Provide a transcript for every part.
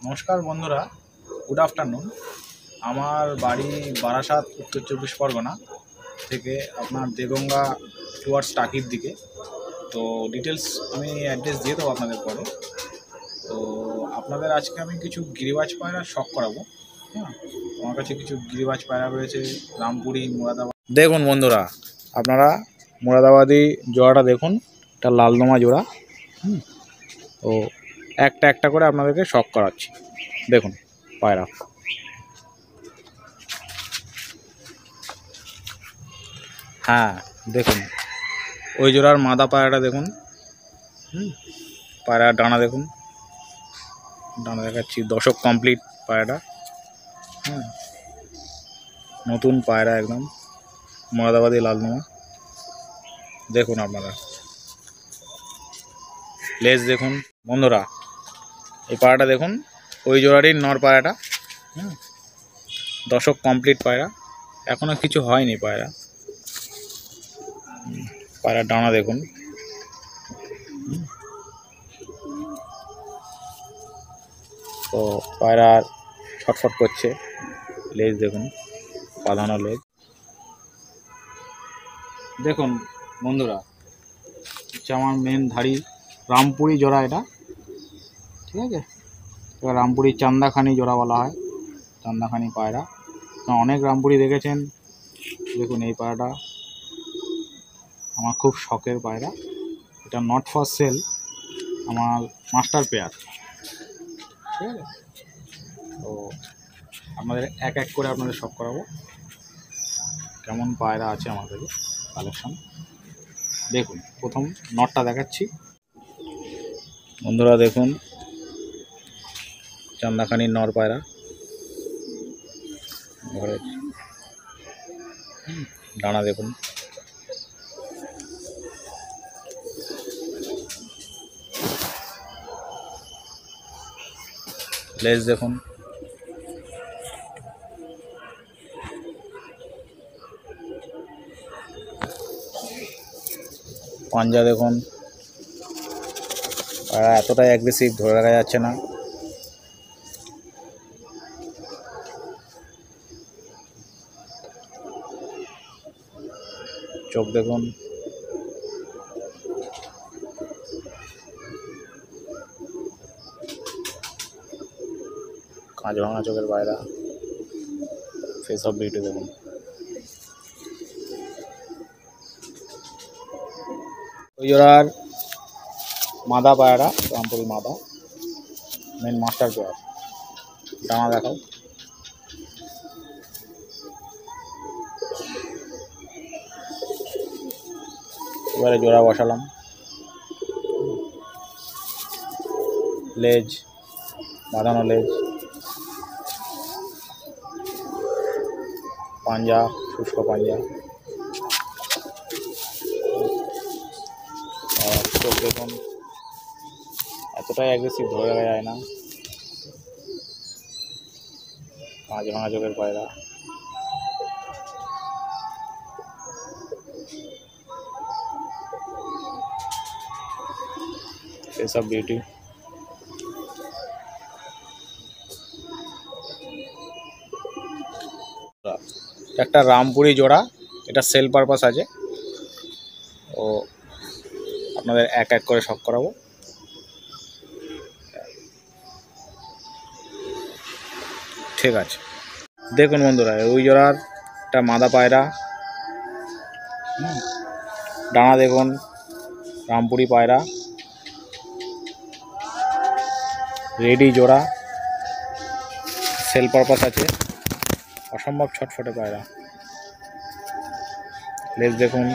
নমস্কার বন্ধুরা, good afternoon. আমার বাড়ি বারাসাত, উত্তর চব্বিশ পরগনা থেকে আপনার দেগঙ্গা টুয়ার্ডস টাকির দিকে। তো ডিটেলস আমি অ্যাড্রেস দিয়ে দেবো আপনাদের পরে। তো আপনাদের আজকে আমি কিছু গিরিবাজ পায়রা শখ করাবো। হ্যাঁ, আমার কাছে কিছু গিরিবাজ পায়রা রয়েছে, রামপুরি, মুরাদাবাদ। দেখুন বন্ধুরা, আপনারা মুরাদাবাদি জোড়াটা দেখুন, এটা লালদমা জোড়া। তো একটা একটা করে আপনাদেরকে শখ করাচ্ছি। দেখুন পায়রা, হ্যাঁ দেখুন ওই জোড়ার মাদা পায়রাটা দেখুন। পায়রার ডানা দেখুন, ডানা দেখাচ্ছি, দশক কমপ্লিট পায়রাটা। হ্যাঁ, নতুন পায়রা একদম, মুরাদাবাদি লালদমা। দেখুন আপনারা লেজ দেখুন বন্ধুরা, এই পায়রাটা দেখুন, ওই জোড়ারই নর পায়রাটা। হ্যাঁ, দশক কমপ্লিট পায়রা, এখনও কিছু হয়নি পায়রা। পায়রার ডানা দেখুন, তো পায়রার ছটফট করছে। লেজ দেখুন, বাঁধানো লেজ। দেখুন বন্ধুরা, হচ্ছে আমার মেন ধাড়ি রামপুরি জোড়া এটা, ঠিক আছে। এবার রামপুরি চান্দাখানি জোড়া বলা হয়, চান্দাখানি পায়রা। অনেক রামপুরি দেখেছেন। দেখুন এই পায়রাটা আমার খুব শখের পায়রা, এটা নট ফর সেল, আমার মাস্টার পেয়ার, ঠিক আছে। তো আপনাদের এক এক করে আপনাদের শখ করাবো কেমন পায়রা আছে আমার কাছে কালেকশন। দেখুন প্রথম নটটা দেখাচ্ছি বন্ধুরা, দেখুন চান্দাখানির নর পায়রা, ঘরে ডানা দেখুন, লেজ দেখুন, পাঞ্জা দেখুন। পায়রা এতটাই অ্যাগ্রেসিভ, ধরে রাখা যাচ্ছে না। চোখ দেখুন, কাঁচ ভাঙা চোখের পায়রা, ফেস অফ বিউটি দেখুন। ওই জোড়ার মাদা পায়রা, রামপুরি মাদা, মেন মাস্টার পেয়ার। ডানা দেখাও, এবারে জোড়া বসালাম। লেজ বাঁধানো লেজ, পাঞ্জা শুষ্ক পাঞ্জা, আর চোখ দেখুন, এতটাই অ্যাগ্রেসিভ, ধরে রাখা যায় না। কাঁচ ভাঙা চোখের পায়রা, ফেস অফ বিউটি। একটা রামপুরি জোড়া, এটা সেল পারপাস আছে। ও আপনাদের এক এক করে শখ করাবো। ঠিক আছে, দেখুন বন্ধুরা, ওই জোড়ার একটা মাদা পায়রা, ডানা দেখুন, রামপুরি পায়রা, রেডি জোড়া, সেল পারপাস আছে, অসম্ভব ছটফটে পায়রা। লেজ দেখুন,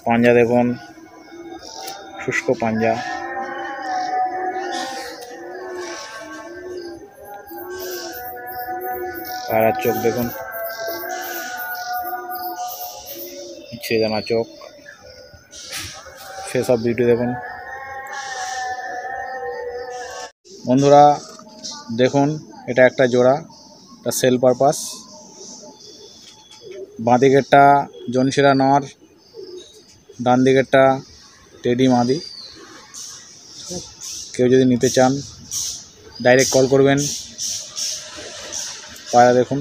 পাঞ্জা দেখুন, শুষ্ক পাঞ্জা, পায়রার চোখ দেখুন, ছেদানা চোখ, ফেস অফ বিউটি দেখুন। বন্ধুরা দেখুন, এটা একটা জোড়া, এটা সেল পারপাস। বাঁ দিকেরটা জনশিরা নর, ডান দিকেরটা টেডি মাদি। কেউ যদি নিতে চান ডাইরেক্ট কল করবেন। পায়রা দেখুন,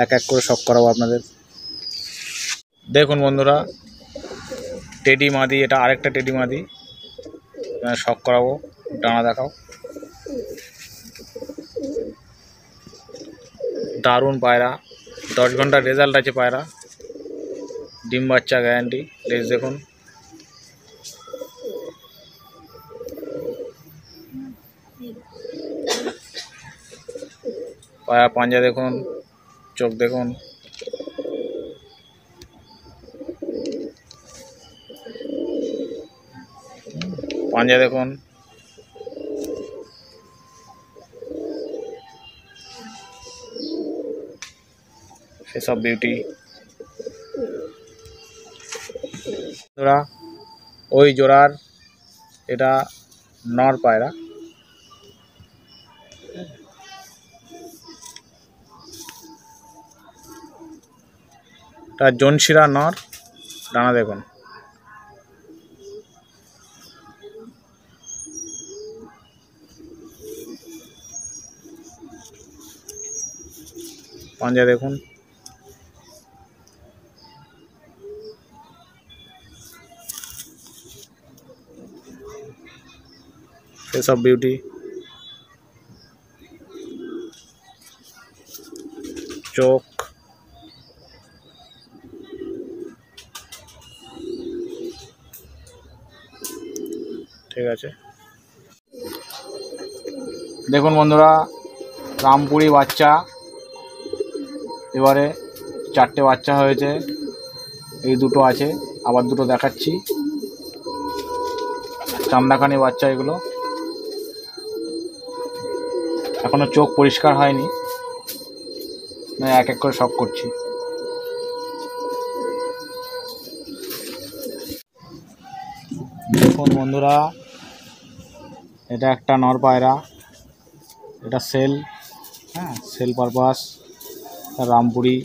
এক এক করে শখ করাবো আপনাদের। দেখুন বন্ধুরা, টেডি মাদি, এটা আরেকটা টেডি মাদি, শখ করাবো। ডানা দেখাও, দারুণ পায়রা, 10 ঘন্টার রেজাল্ট আছে পায়রা, ডিম বাচ্চা গ্যারান্টি। লেজ দেখুন, পায়রা পাঞ্জা দেখুন, চোখ দেখুন, পাঞ্জা দেখুন, ফেস অফ বিউটি। ওই জোড়ার এটা নর পায়রা, এটা জনশিরা নর। ডানা দেখুন, পাঞ্জা দেখুন, ফেস অফ বিউটি, চোখ, ঠিক আছে। দেখুন বন্ধুরা, রামপুরি বাচ্চা, এবারে 4টে বাচ্চা হয়েছে, এই দুটো আছে, আবার দুটো দেখাচ্ছি। চান্দাখানি বাচ্চা এগুলো, এখনো চোখ পরিষ্কার হয়নি, এক এক করে শখ করছি। দেখুন বন্ধুরা, এটা একটা নর পায়রা, এটা সেল, হ্যাঁ সেল পারপাস, রামপুরি।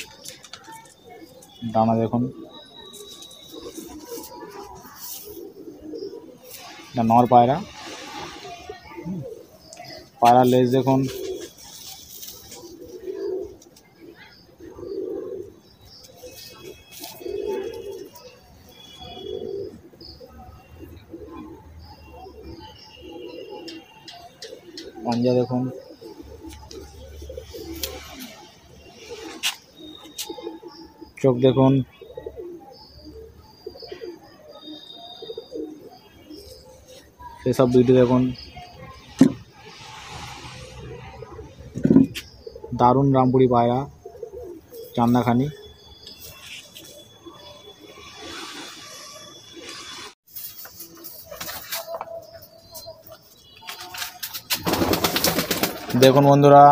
ডানা দেখুন, এটা নর পায়রা, পায়রা লেজ দেখুন, পাঞ্জা দেখুন, চোখ দেখুন, সেসব ভিডিও দেখুন। দারুণ রামপুরি পায়রা, চান্দাখানি। দেখুন বন্ধুরা,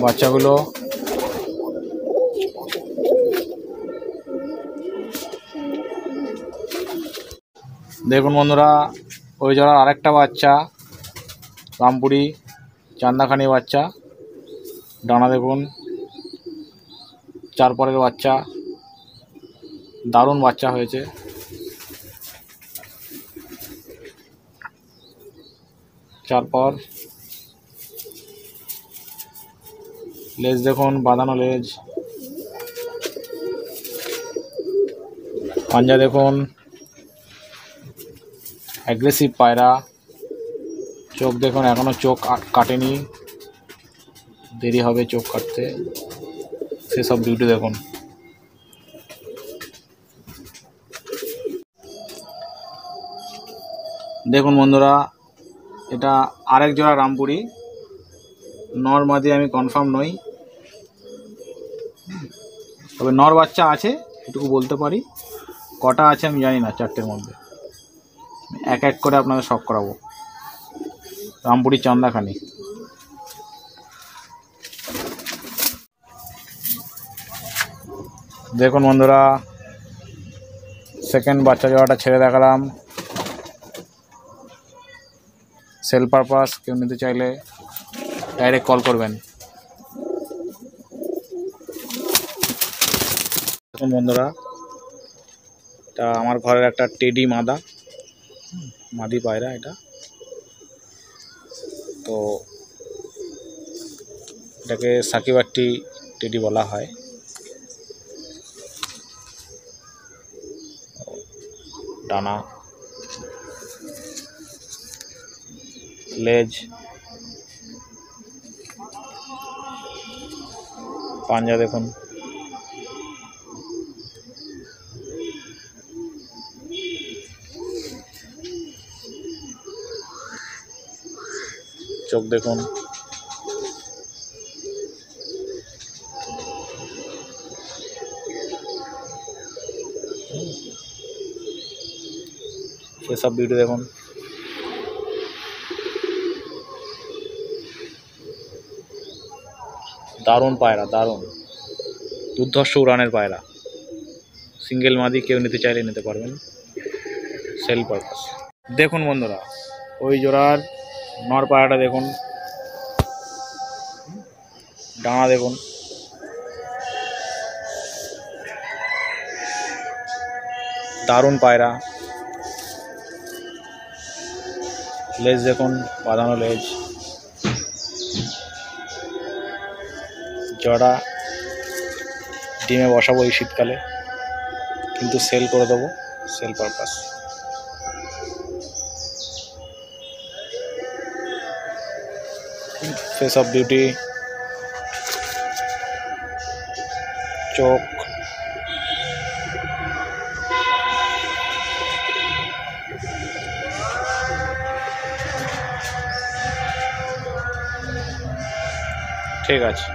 বাচ্চাগুলো, দেখুন বন্ধুরা, ওই জোড়ার আরেকটা বাচ্চা, রামপুরি চান্দাখানি বাচ্চা। ডানা দেখুন, 4 পরের বাচ্চা, দারুণ বাচ্চা হয়েছে। চারপর লেজ দেখুন, বাঁধানো লেজ, পাঞ্জা দেখুন, অ্যাগ্রেসিভ পায়রা। চোখ দেখুন, এখনো চোখ কাটেনি, দেরি হবে চোখ কাটতে। সেসব বিউটি দেখুন। দেখুন বন্ধুরা, এটা আরেক জোড়া রামপুরি, নর মাদি আমি কনফার্ম নই, তবে নর বাচ্চা আছে এটুকু বলতে পারি। কটা আছে আমি জানি না, 4টের মধ্যে। এক এক করে আপনাদের শখ করাবো। রামপুরি চান্দাখানি। দেখুন বন্ধুরা, সেকেন্ড বাচ্চা জোড়াটা ছেড়ে দেখালাম, সেল পারপাস। কেউ নিতে চাইলে ডাইরেক্ট কল করবেন। দেখুন বন্ধুরা, এটা আমার ঘরের একটা টেডি মাদা, মাদি পায়রা এটা। তো এটাকে সাকিবাট্টি টেডি বলা হয়। ডানা, লেজ, পাঞ্জা দেখুন, চোখ দেখুন, সেসব ভিডিও দেখুন। দারুণ পায়রা, দারুণ দুর্ধর্ষ উড়ানের পায়রা। সিঙ্গেল মাদি, কেউ নিতে চাইলে নিতে পারবেন, সেল পারপাস। দেখুন বন্ধুরা, ওই জোড়ার নর পায়রাটা দেখুন, ডানা দেখুন, দারুণ পায়রা। লেজ দেখুন, বাঁধানো লেজ। জোড়া ডিমে বসাবো এই শীতকালে, কিন্তু সেল করে দেবো, sale purpose. Face of beauty, চোখ, ঠিক আছে।